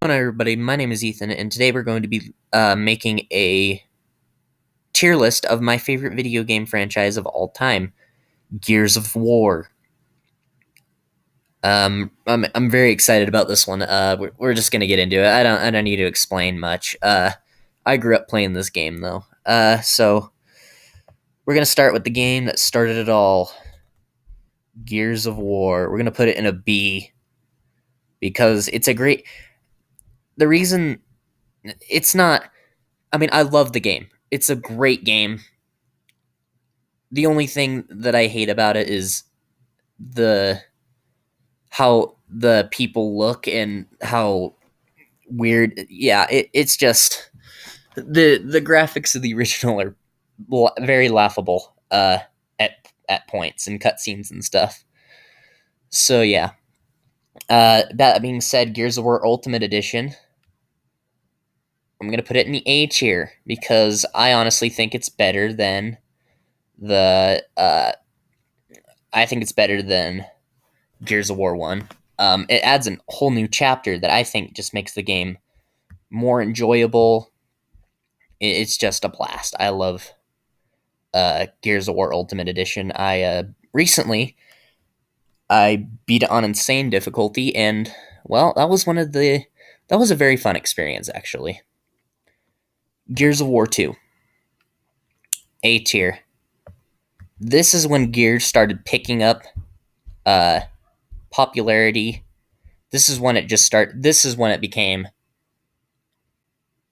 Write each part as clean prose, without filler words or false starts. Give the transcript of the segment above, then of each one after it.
Hello, everybody. My name is Ethan, and today we're going to be making a tier list of my favorite video game franchise of all time, Gears of War. I'm very excited about this one. We're just gonna get into it. I don't need to explain much. I grew up playing this game though. So we're gonna start with the game that started it all, Gears of War. We're gonna put it in a B because it's a great. The reason it's not. I mean, I love the game. It's a great game. The only thing that I hate about it is the how the people look and how weird. Yeah, it's just the graphics of the original are very laughable at points and cutscenes and stuff. So yeah. That being said, Gears of War Ultimate Edition. I'm gonna put it in the A tier because I honestly think it's better than the. I think it's better than Gears of War 1. It adds a whole new chapter that I think just makes the game more enjoyable. It's just a blast. I love Gears of War Ultimate Edition. I recently I beat it on insane difficulty, and well, that was a very fun experience actually. Gears of War 2, A tier. This is when Gears started picking up uh, popularity. This is when it just started. This is when it became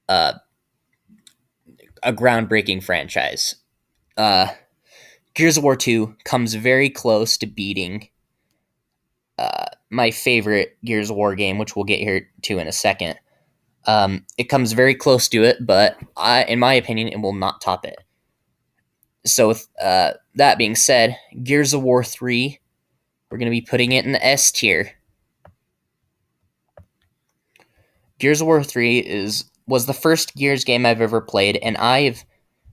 uh, a groundbreaking franchise. Uh, Gears of War 2 comes very close to beating my favorite Gears of War game, which we'll get here to in a second. It comes very close to it, but in my opinion, it will not top it. So, with that being said, Gears of War 3, we're going to be putting it in the S tier. Gears of War 3 was the first Gears game I've ever played, and I've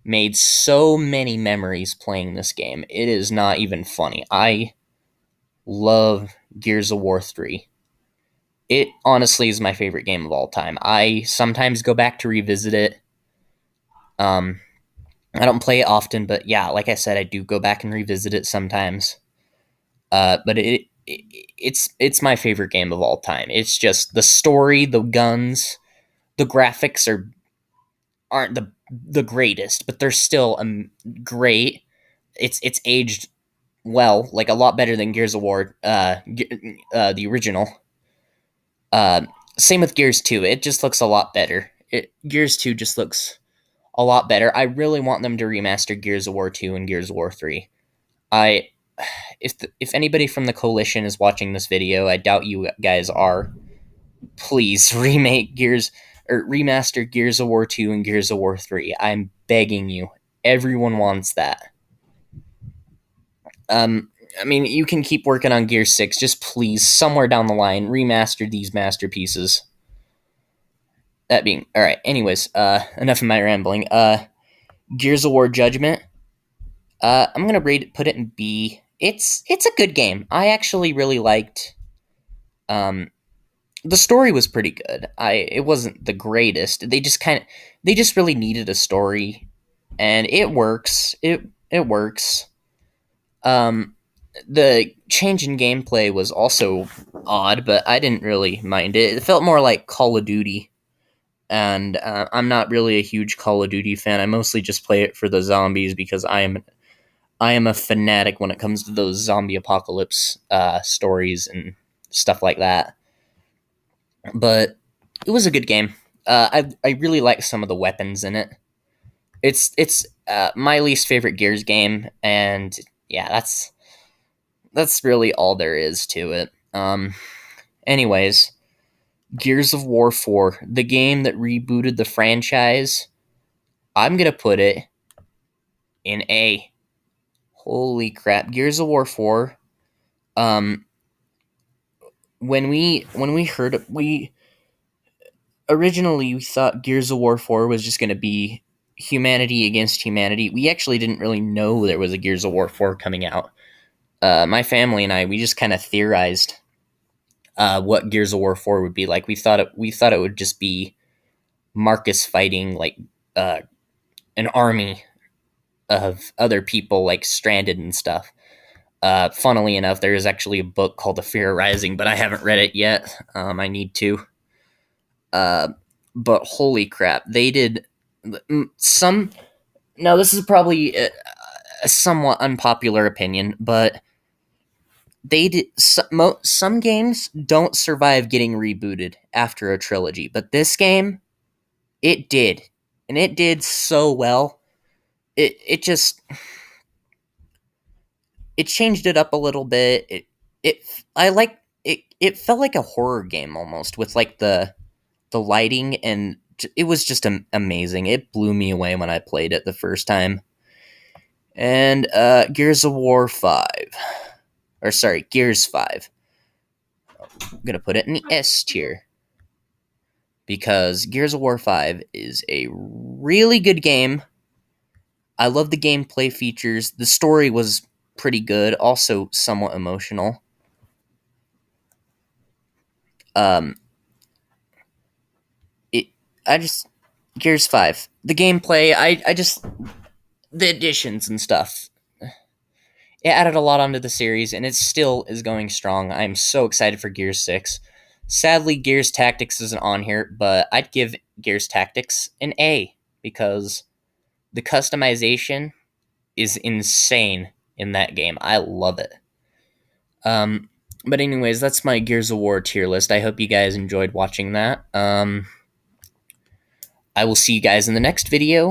made so many memories playing this game. It is not even funny. I love Gears of War 3. It honestly is my favorite game of all time. I sometimes go back to revisit it. Um, I don't play it often, but yeah, like I said, I do go back and revisit it sometimes. But it's my favorite game of all time. It's just the story, the guns, the graphics aren't the greatest, but they're still great. It's aged well, like a lot better than Gears of War, the original. Uh, Same with Gears 2. It just looks a lot better. Gears 2 just looks a lot better. I really want them to remaster Gears of War 2 and Gears of War 3. I if anybody from the coalition is watching this video, I doubt you guys are. Please remake Gears or remaster Gears of War 2 and Gears of War 3. I'm begging you. Everyone wants that. I mean, you can keep working on Gear 6. Just please, somewhere down the line, remaster these masterpieces. That being all right. Anyways, enough of my rambling. Gears of War Judgment. I'm gonna put it in B. It's a good game. I actually really liked. The story was pretty good. It wasn't the greatest. They just really needed a story, and it works. It works. Um, the change in gameplay was also odd, but I didn't really mind it. It felt more like Call of Duty, and I'm not really a huge Call of Duty fan. I mostly just play it for the zombies because I am a fanatic when it comes to those zombie apocalypse stories and stuff like that. But it was a good game. I really like some of the weapons in it. It's my least favorite Gears game, and yeah, that's really all there is to it. Anyways, Gears of War 4, the game that rebooted the franchise. I'm gonna put it in A. Holy crap, Gears of War 4. Um, when we heard we originally we thought Gears of War 4 was just gonna be humanity against humanity. We actually didn't really know there was a Gears of War 4 coming out. My family and I, we just kind of theorized what Gears of War 4 would be like. We thought it would just be Marcus fighting like uh, an army of other people like stranded and stuff. Funnily enough, there is actually a book called The Fear Rising, but I haven't read it yet. I need to. Uh, but holy crap, they did some. Now, this is probably a somewhat unpopular opinion, but they did some games don't survive getting rebooted after a trilogy, but this game it did, and it did so well. It just it changed it up a little bit. It I like it. It felt like a horror game almost with like the lighting, and it was just amazing. It blew me away when I played it the first time. And Gears of War 5. Or sorry, Gears 5. I'm going to put it in the S tier. Because Gears of War 5 is a really good game. I love the gameplay features. The story was pretty good, also somewhat emotional. Um, it, I just Gears 5. The gameplay, I just the additions and stuff. It added a lot onto the series, and it still is going strong. I'm so excited for Gears 6. Sadly, Gears Tactics isn't on here, but I'd give Gears Tactics an A because the customization is insane in that game. I love it. But anyways, that's my Gears of War tier list. I hope you guys enjoyed watching that. I will see you guys in the next video.